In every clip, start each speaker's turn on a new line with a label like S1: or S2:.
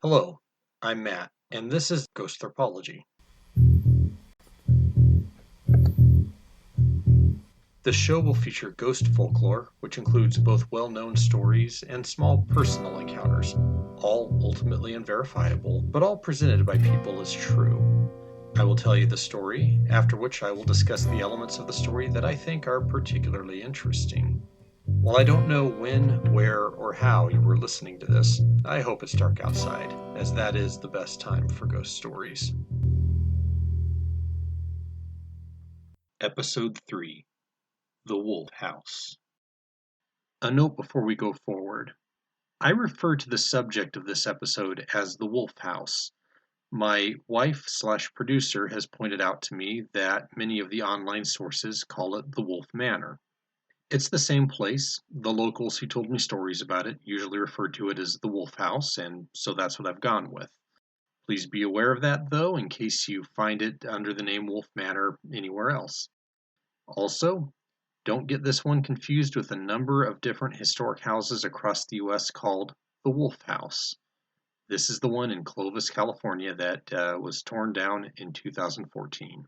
S1: Hello, I'm Matt, and this is Ghosthropology. The show will feature ghost folklore, which includes both well-known stories and small personal encounters, all ultimately unverifiable, but all presented by people as true. I will tell you the story, after which I will discuss the elements of the story that I think are particularly interesting. While I don't know when, where, or how you were listening to this, I hope it's dark outside, as that is the best time for ghost stories. Episode 3: The Wolfe House. A note before we go forward. I refer to the subject of this episode as the Wolfe House. My wife/producer has pointed out to me that many of the online sources call it the Wolfe Manor. It's the same place. The locals who told me stories about it usually referred to it as the Wolfe House, and so that's what I've gone with. Please be aware of that, though, in case you find it under the name Wolfe Manor anywhere else. Also, don't get this one confused with a number of different historic houses across the U.S. called the Wolfe House. This is the one in Clovis, California that was torn down in 2014.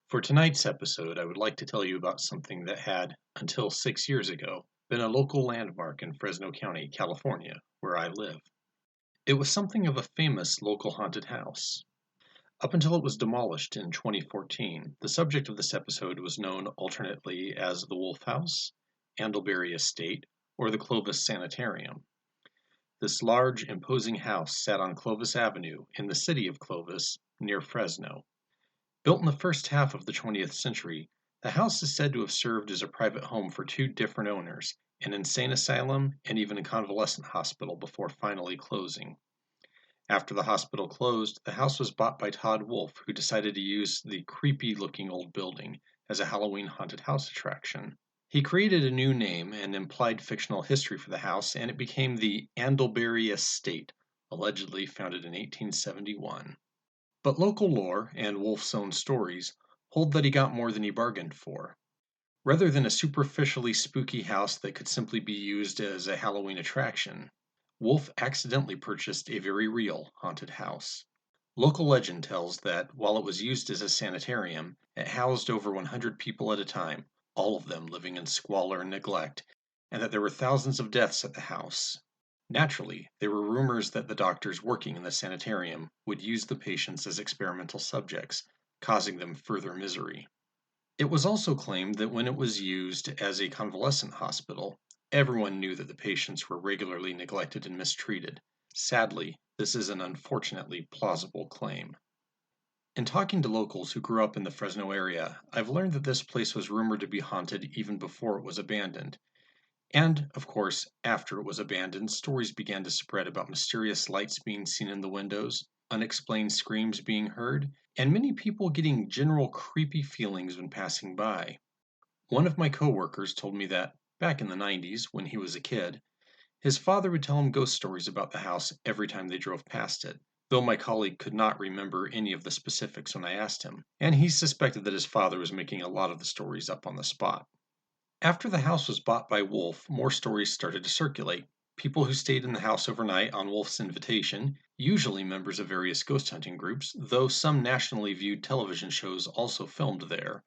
S1: For tonight's episode, I would like to tell you about something that had, until 6 years ago, been a local landmark in Fresno County, California, where I live. It was something of a famous local haunted house. Up until it was demolished in 2014, the subject of this episode was known alternately as the Wolfe House, Andlebury Estate, or the Clovis Sanitarium. This large, imposing house sat on Clovis Avenue in the city of Clovis, near Fresno. Built in the first half of the 20th century, the house is said to have served as a private home for two different owners, an insane asylum and even a convalescent hospital before finally closing. After the hospital closed, the house was bought by Todd Wolfe, who decided to use the creepy-looking old building as a Halloween haunted house attraction. He created a new name and implied fictional history for the house, and it became the Andlebury Estate, allegedly founded in 1871. But local lore, and Wolfe's own stories, hold that he got more than he bargained for. Rather than a superficially spooky house that could simply be used as a Halloween attraction, Wolfe accidentally purchased a very real haunted house. Local legend tells that while it was used as a sanitarium, it housed over 100 people at a time, all of them living in squalor and neglect, and that there were thousands of deaths at the house. Naturally, there were rumors that the doctors working in the sanitarium would use the patients as experimental subjects, causing them further misery. It was also claimed that when it was used as a convalescent hospital, everyone knew that the patients were regularly neglected and mistreated. Sadly, this is an unfortunately plausible claim. In talking to locals who grew up in the Fresno area, I've learned that this place was rumored to be haunted even before it was abandoned. And, of course, after it was abandoned, stories began to spread about mysterious lights being seen in the windows, unexplained screams being heard, and many people getting general creepy feelings when passing by. One of my coworkers told me that, back in the 90s, when he was a kid, his father would tell him ghost stories about the house every time they drove past it, though my colleague could not remember any of the specifics when I asked him, and he suspected that his father was making a lot of the stories up on the spot. After the house was bought by Wolfe, more stories started to circulate. People who stayed in the house overnight on Wolfe's invitation, usually members of various ghost hunting groups, though some nationally viewed television shows also filmed there,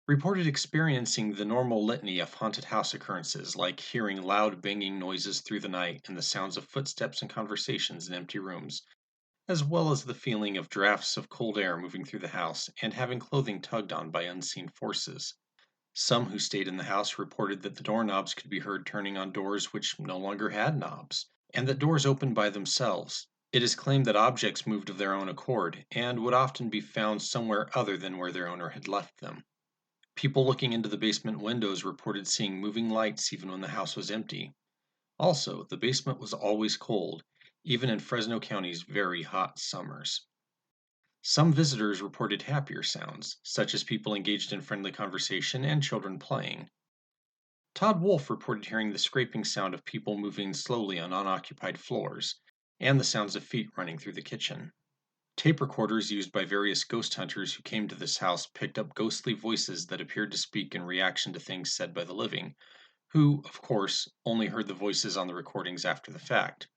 S1: reported experiencing the normal litany of haunted house occurrences like hearing loud banging noises through the night and the sounds of footsteps and conversations in empty rooms, as well as the feeling of drafts of cold air moving through the house and having clothing tugged on by unseen forces. Some who stayed in the house reported that the doorknobs could be heard turning on doors which no longer had knobs, and that doors opened by themselves. It is claimed that objects moved of their own accord, and would often be found somewhere other than where their owner had left them. People looking into the basement windows reported seeing moving lights even when the house was empty. Also, the basement was always cold, even in Fresno County's very hot summers. Some visitors reported happier sounds, such as people engaged in friendly conversation and children playing. Todd Wolfe reported hearing the scraping sound of people moving slowly on unoccupied floors, and the sounds of feet running through the kitchen. Tape recorders used by various ghost hunters who came to this house picked up ghostly voices that appeared to speak in reaction to things said by the living, who, of course, only heard the voices on the recordings after the fact.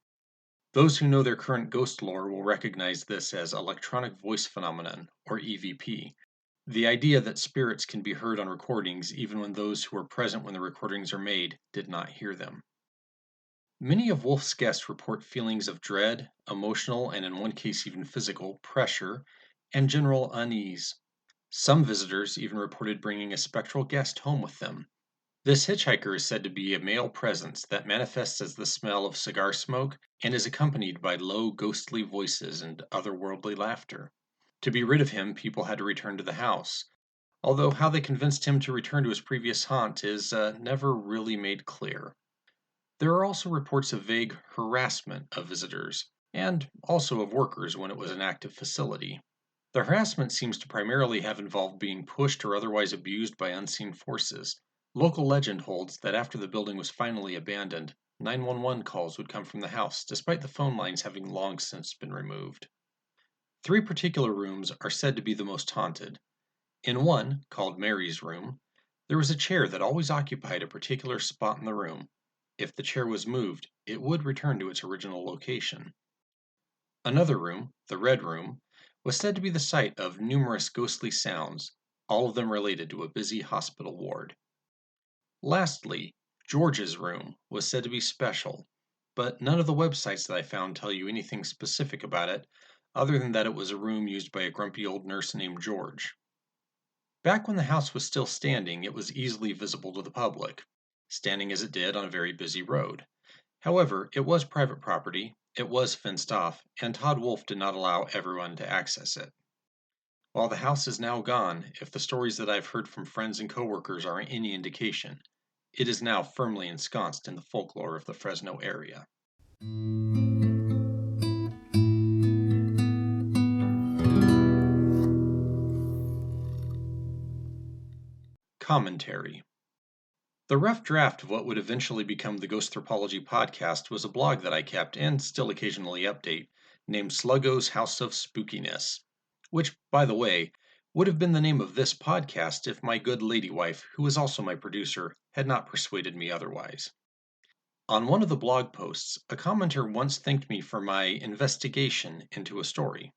S1: Those who know their current ghost lore will recognize this as electronic voice phenomenon, or EVP. The idea that spirits can be heard on recordings even when those who were present when the recordings are made did not hear them. Many of Wolfe's guests report feelings of dread, emotional, and in one case even physical, pressure, and general unease. Some visitors even reported bringing a spectral guest home with them. This hitchhiker is said to be a male presence that manifests as the smell of cigar smoke and is accompanied by low, ghostly voices and otherworldly laughter. To be rid of him, people had to return to the house, although how they convinced him to return to his previous haunt is never really made clear. There are also reports of vague harassment of visitors, and also of workers when it was an active facility. The harassment seems to primarily have involved being pushed or otherwise abused by unseen forces. Local legend holds that after the building was finally abandoned, 911 calls would come from the house, despite the phone lines having long since been removed. 3 particular rooms are said to be the most haunted. In one, called Mary's Room, there was a chair that always occupied a particular spot in the room. If the chair was moved, it would return to its original location. Another room, the Red Room, was said to be the site of numerous ghostly sounds, all of them related to a busy hospital ward. Lastly, George's Room was said to be special, but none of the websites that I found tell you anything specific about it, other than that it was a room used by a grumpy old nurse named George. Back when the house was still standing, it was easily visible to the public, standing as it did on a very busy road. However, it was private property, it was fenced off, and Todd Wolfe did not allow everyone to access it. While the house is now gone, if the stories that I've heard from friends and coworkers are any indication, it is now firmly ensconced in the folklore of the Fresno area. Commentary. The rough draft of what would eventually become the Ghosthropology podcast was a blog that I kept and still occasionally update, named Sluggo's House of Spookiness, which, by the way, would have been the name of this podcast if my good lady wife, who is also my producer, had not persuaded me otherwise. On one of the blog posts, a commenter once thanked me for my investigation into a story.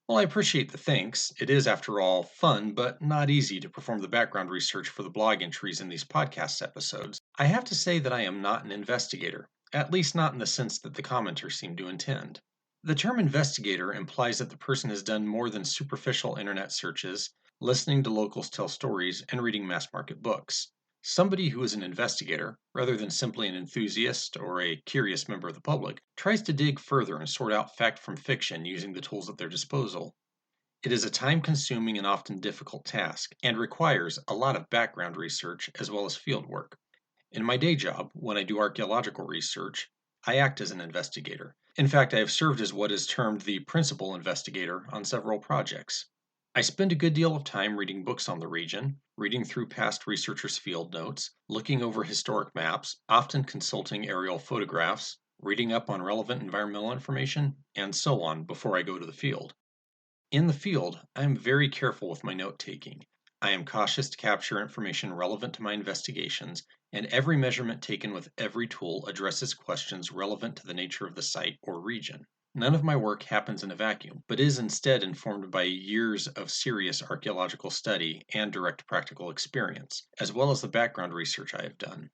S1: Well, I appreciate the thanks. It is, after all, fun but not easy to perform the background research for the blog entries in these podcast episodes. I have to say that I am not an investigator, at least not in the sense that the commenter seemed to intend. The term investigator implies that the person has done more than superficial internet searches, listening to locals tell stories, and reading mass market books. Somebody who is an investigator, rather than simply an enthusiast or a curious member of the public, tries to dig further and sort out fact from fiction using the tools at their disposal. It is a time-consuming and often difficult task, and requires a lot of background research as well as field work. In my day job, when I do archaeological research, I act as an investigator. In fact, I have served as what is termed the principal investigator on several projects. I spend a good deal of time reading books on the region, reading through past researchers' field notes, looking over historic maps, often consulting aerial photographs, reading up on relevant environmental information, and so on before I go to the field. In the field, I am very careful with my note-taking. I am cautious to capture information relevant to my investigations, and every measurement taken with every tool addresses questions relevant to the nature of the site or region. None of my work happens in a vacuum, but is instead informed by years of serious archaeological study and direct practical experience, as well as the background research I have done.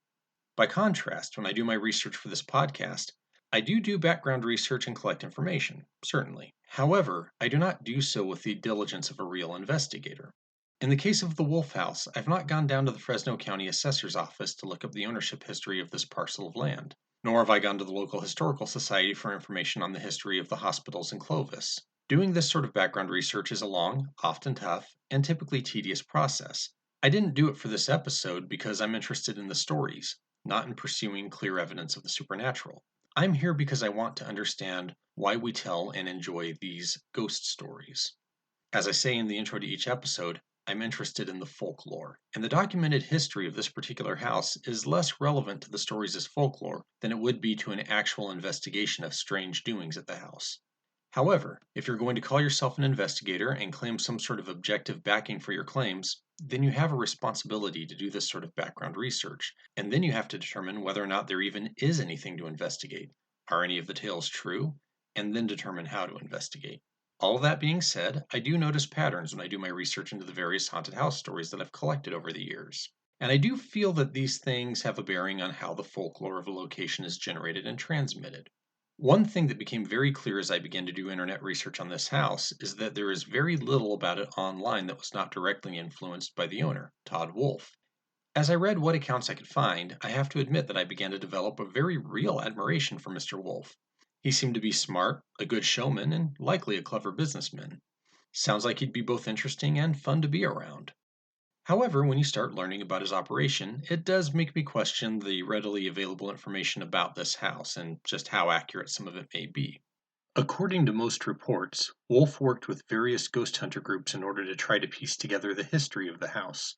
S1: By contrast, when I do my research for this podcast, I do background research and collect information, certainly. However, I do not do so with the diligence of a real investigator. In the case of the Wolfe House, I've not gone down to the Fresno County Assessor's Office to look up the ownership history of this parcel of land. Nor have I gone to the local historical society for information on the history of the hospitals in Clovis. Doing this sort of background research is a long, often tough, and typically tedious process. I didn't do it for this episode because I'm interested in the stories, not in pursuing clear evidence of the supernatural. I'm here because I want to understand why we tell and enjoy these ghost stories. As I say in the intro to each episode, I'm interested in the folklore, and the documented history of this particular house is less relevant to the stories as folklore than it would be to an actual investigation of strange doings at the house. However, if you're going to call yourself an investigator and claim some sort of objective backing for your claims, then you have a responsibility to do this sort of background research, and then you have to determine whether or not there even is anything to investigate. Are any of the tales true? And then determine how to investigate. All of that being said, I do notice patterns when I do my research into the various haunted house stories that I've collected over the years. And I do feel that these things have a bearing on how the folklore of a location is generated and transmitted. One thing that became very clear as I began to do internet research on this house is that there is very little about it online that was not directly influenced by the owner, Todd Wolfe. As I read what accounts I could find, I have to admit that I began to develop a very real admiration for Mr. Wolfe. He seemed to be smart, a good showman, and likely a clever businessman. Sounds like he'd be both interesting and fun to be around. However, when you start learning about his operation, it does make me question the readily available information about this house and just how accurate some of it may be. According to most reports, Wolfe worked with various ghost hunter groups in order to try to piece together the history of the house.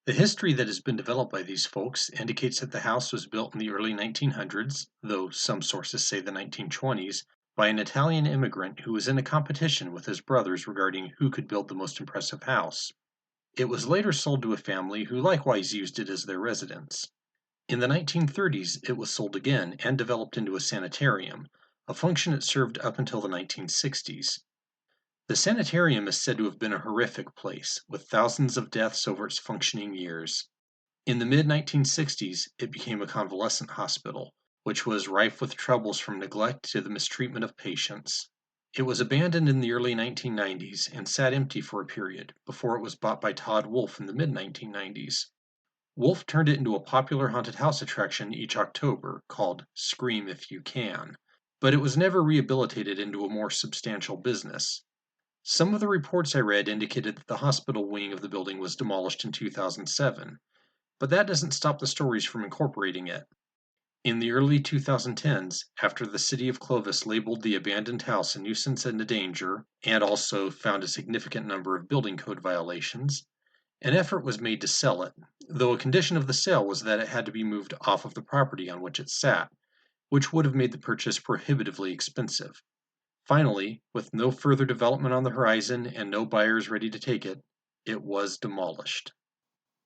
S1: The history that has been developed by these folks indicates that the house was built in the early 1900s, though some sources say the 1920s, by an Italian immigrant who was in a competition with his brothers regarding who could build the most impressive house. It was later sold to a family who likewise used it as their residence. In the 1930s, it was sold again and developed into a sanitarium, a function it served up until the 1960s. The sanitarium is said to have been a horrific place, with thousands of deaths over its functioning years. In the mid-1960s, it became a convalescent hospital, which was rife with troubles from neglect to the mistreatment of patients. It was abandoned in the early 1990s and sat empty for a period, before it was bought by Todd Wolfe in the mid-1990s. Wolfe turned it into a popular haunted house attraction each October, called Scream If You Can, but it was never rehabilitated into a more substantial business. Some of the reports I read indicated that the hospital wing of the building was demolished in 2007, but that doesn't stop the stories from incorporating it. In the early 2010s, after the city of Clovis labeled the abandoned house a nuisance and a danger, and also found a significant number of building code violations, an effort was made to sell it, though a condition of the sale was that it had to be moved off of the property on which it sat, which would have made the purchase prohibitively expensive. Finally, with no further development on the horizon and no buyers ready to take it, it was demolished.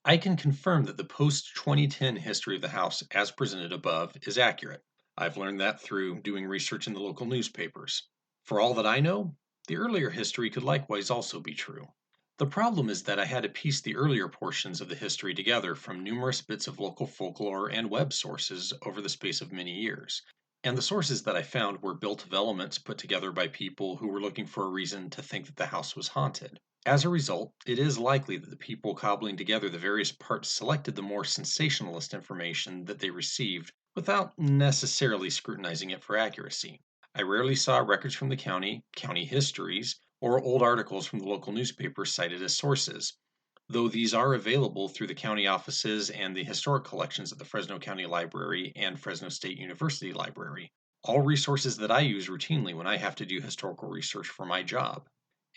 S1: I can confirm that the post-2010 history of the house, as presented above, is accurate. I've learned that through doing research in the local newspapers. For all that I know, the earlier history could likewise also be true. The problem is that I had to piece the earlier portions of the history together from numerous bits of local folklore and web sources over the space of many years. And the sources that I found were built of elements put together by people who were looking for a reason to think that the house was haunted. As a result, it is likely that the people cobbling together the various parts selected the more sensationalist information that they received without necessarily scrutinizing it for accuracy. I rarely saw records from the county histories, or old articles from the local newspapers cited as sources, though these are available through the county offices and the historic collections at the Fresno County Library and Fresno State University Library, all resources that I use routinely when I have to do historical research for my job.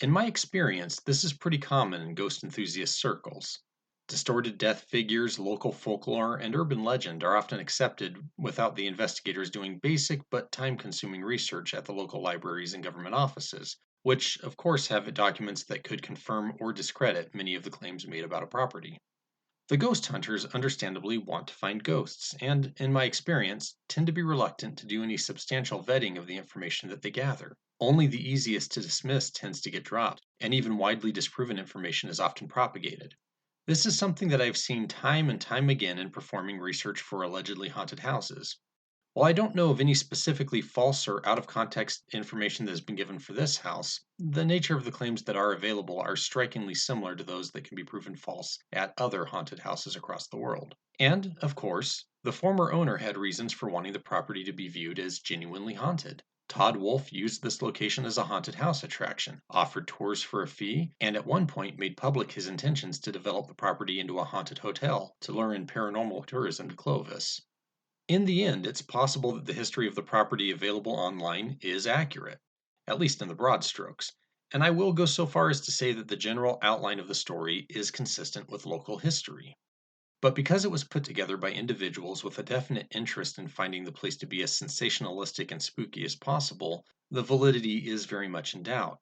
S1: In my experience, this is pretty common in ghost enthusiast circles. Distorted death figures, local folklore, and urban legend are often accepted without the investigators doing basic but time consuming research at the local libraries and government offices, which of course have documents that could confirm or discredit many of the claims made about a property. The ghost hunters understandably want to find ghosts, and, in my experience, tend to be reluctant to do any substantial vetting of the information that they gather. Only the easiest to dismiss tends to get dropped, and even widely disproven information is often propagated. This is something that I've seen time and time again in performing research for allegedly haunted houses. While I don't know of any specifically false or out of context information that has been given for this house, the nature of the claims that are available are strikingly similar to those that can be proven false at other haunted houses across the world. And, of course, the former owner had reasons for wanting the property to be viewed as genuinely haunted. Todd Wolfe used this location as a haunted house attraction, offered tours for a fee, and at one point made public his intentions to develop the property into a haunted hotel to lure in paranormal tourism to Clovis. In the end, it's possible that the history of the property available online is accurate, at least in the broad strokes, and I will go so far as to say that the general outline of the story is consistent with local history. But because it was put together by individuals with a definite interest in finding the place to be as sensationalistic and spooky as possible, the validity is very much in doubt.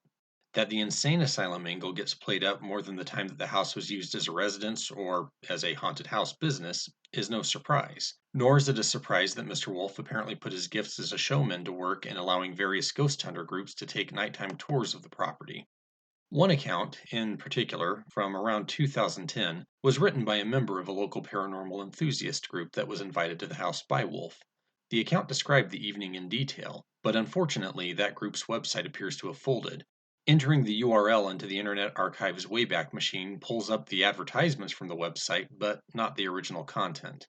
S1: That the insane asylum angle gets played up more than the time that the house was used as a residence or as a haunted house business is no surprise. Nor is it a surprise that Mr. Wolfe apparently put his gifts as a showman to work in allowing various ghost hunter groups to take nighttime tours of the property. One account, in particular, from around 2010, was written by a member of a local paranormal enthusiast group that was invited to the house by Wolfe. The account described the evening in detail, but unfortunately that group's website appears to have folded. Entering the URL into the Internet Archive's Wayback Machine pulls up the advertisements from the website, but not the original content.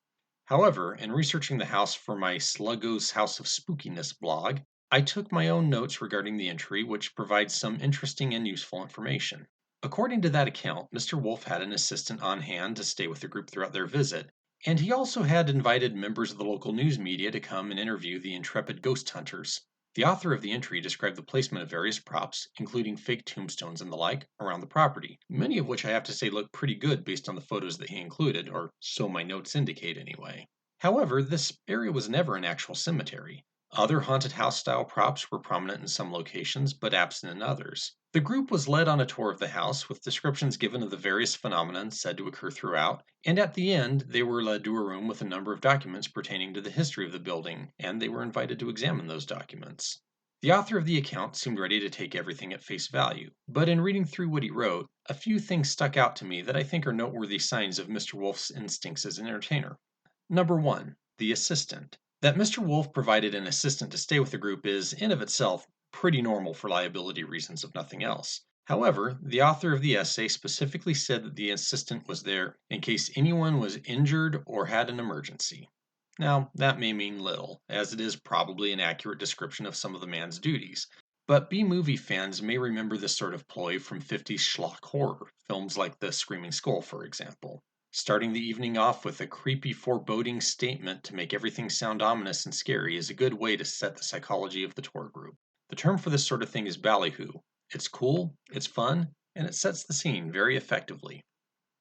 S1: However, in researching the house for my Sluggo's House of Spookiness blog, I took my own notes regarding the entry, which provides some interesting and useful information. According to that account, Mr. Wolfe had an assistant on hand to stay with the group throughout their visit, and he also had invited members of the local news media to come and interview the intrepid ghost hunters. The author of the entry described the placement of various props, including fake tombstones and the like, around the property, many of which I have to say look pretty good based on the photos that he included, or so my notes indicate anyway. However, this area was never an actual cemetery. Other haunted house style props were prominent in some locations, but absent in others. The group was led on a tour of the house with descriptions given of the various phenomena said to occur throughout, and at the end they were led to a room with a number of documents pertaining to the history of the building, and they were invited to examine those documents. The author of the account seemed ready to take everything at face value, but in reading through what he wrote, a few things stuck out to me that I think are noteworthy signs of Mr. Wolfe's instincts as an entertainer. Number 1. The assistant. That Mr. Wolfe provided an assistant to stay with the group is, in of itself, pretty normal for liability reasons if nothing else. However, the author of the essay specifically said that the assistant was there in case anyone was injured or had an emergency. Now, that may mean little, as it is probably an accurate description of some of the man's duties, but B-movie fans may remember this sort of ploy from 50s schlock horror, films like The Screaming Skull, for example. Starting the evening off with a creepy, foreboding statement to make everything sound ominous and scary is a good way to set the psychology of the tour group. The term for this sort of thing is ballyhoo. It's cool, it's fun, and it sets the scene very effectively.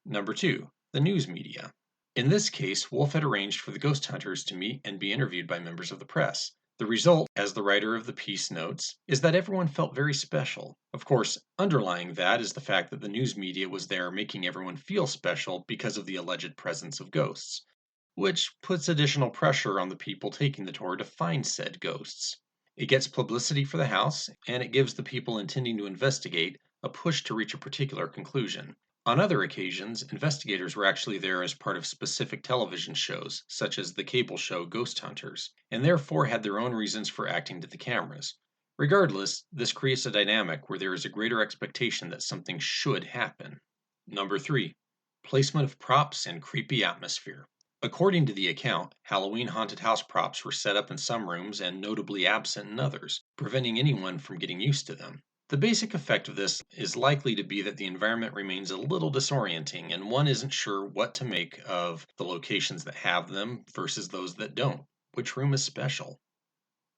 S1: Number 2. The news media. In this case, Wolfe had arranged for the ghost hunters to meet and be interviewed by members of the press. The result, as the writer of the piece notes, is that everyone felt very special. Of course, underlying that is the fact that the news media was there making everyone feel special because of the alleged presence of ghosts, which puts additional pressure on the people taking the tour to find said ghosts. It gets publicity for the house, and it gives the people intending to investigate a push to reach a particular conclusion. On other occasions, investigators were actually there as part of specific television shows, such as the cable show Ghost Hunters, and therefore had their own reasons for acting to the cameras. Regardless, this creates a dynamic where there is a greater expectation that something should happen. Number 3. Placement of props and creepy atmosphere. According to the account, Halloween haunted house props were set up in some rooms and notably absent in others, preventing anyone from getting used to them. The basic effect of this is likely to be that the environment remains a little disorienting and one isn't sure what to make of the locations that have them versus those that don't. Which room is special?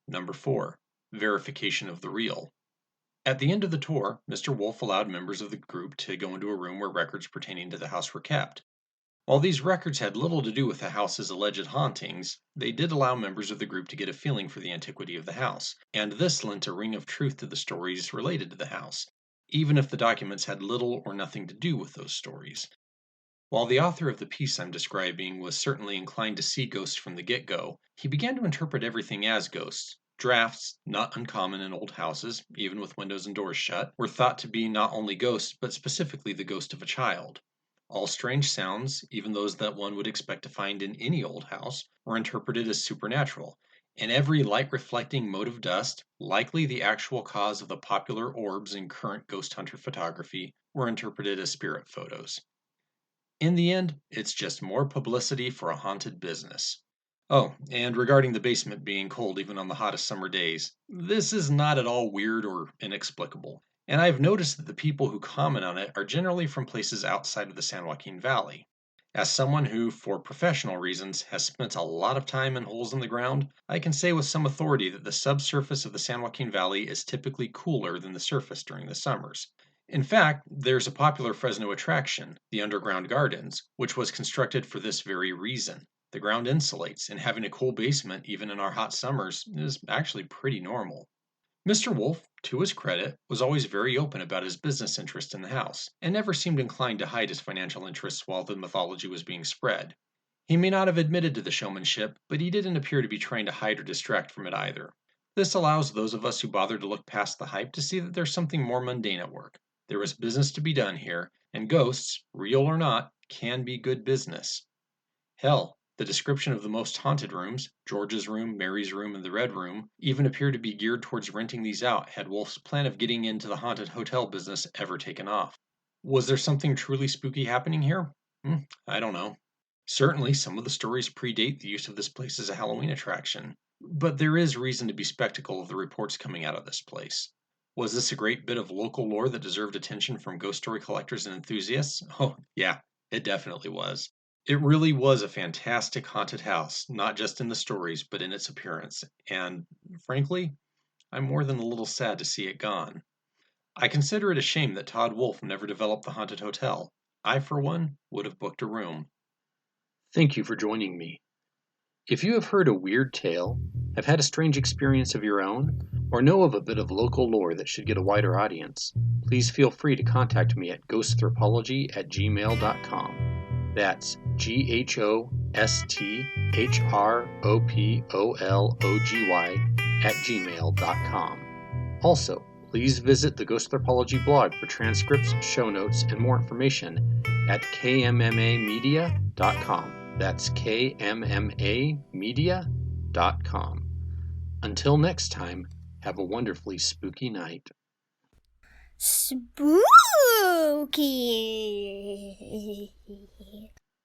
S1: Number 4. Verification of the real. At the end of the tour, Mr. Wolfe allowed members of the group to go into a room where records pertaining to the house were kept. While these records had little to do with the house's alleged hauntings, they did allow members of the group to get a feeling for the antiquity of the house, and this lent a ring of truth to the stories related to the house, even if the documents had little or nothing to do with those stories. While the author of the piece I'm describing was certainly inclined to see ghosts from the get-go, he began to interpret everything as ghosts. Drafts, not uncommon in old houses, even with windows and doors shut, were thought to be not only ghosts, but specifically the ghost of a child. All strange sounds, even those that one would expect to find in any old house, were interpreted as supernatural, and every light-reflecting mote of dust, likely the actual cause of the popular orbs in current ghost hunter photography, were interpreted as spirit photos. In the end, it's just more publicity for a haunted business. Oh, and regarding the basement being cold even on the hottest summer days, this is not at all weird or inexplicable. And I've noticed that the people who comment on it are generally from places outside of the San Joaquin Valley. As someone who, for professional reasons, has spent a lot of time in holes in the ground, I can say with some authority that the subsurface of the San Joaquin Valley is typically cooler than the surface during the summers. In fact, there's a popular Fresno attraction, the Underground Gardens, which was constructed for this very reason. The ground insulates, and having a cool basement even in our hot summers is actually pretty normal. Mr. Wolfe, to his credit, was always very open about his business interest in the house, and never seemed inclined to hide his financial interests while the mythology was being spread. He may not have admitted to the showmanship, but he didn't appear to be trying to hide or distract from it either. This allows those of us who bother to look past the hype to see that there's something more mundane at work. There was business to be done here, and ghosts, real or not, can be good business. Hell, the description of the most haunted rooms, George's room, Mary's room, and the Red Room, even appear to be geared towards renting these out had Wolfe's plan of getting into the haunted hotel business ever taken off. Was there something truly spooky happening here? I don't know. Certainly, some of the stories predate the use of this place as a Halloween attraction, but there is reason to be skeptical of the reports coming out of this place. Was this a great bit of local lore that deserved attention from ghost story collectors and enthusiasts? Oh, yeah, it definitely was. It really was a fantastic haunted house, not just in the stories, but in its appearance, and frankly, I'm more than a little sad to see it gone. I consider it a shame that Todd Wolfe never developed the haunted hotel. I, for one, would have booked a room.
S2: Thank you for joining me. If you have heard a weird tale, have had a strange experience of your own, or know of a bit of local lore that should get a wider audience, please feel free to contact me at ghosthropology@gmail.com. That's GHOSTHROPOLOGY@gmail.com. Also, please visit the Ghosthropology blog for transcripts, show notes, and more information at KMMAmedia.com. That's KMMAmedia.com. Until next time, have a wonderfully spooky night.
S3: Spooky.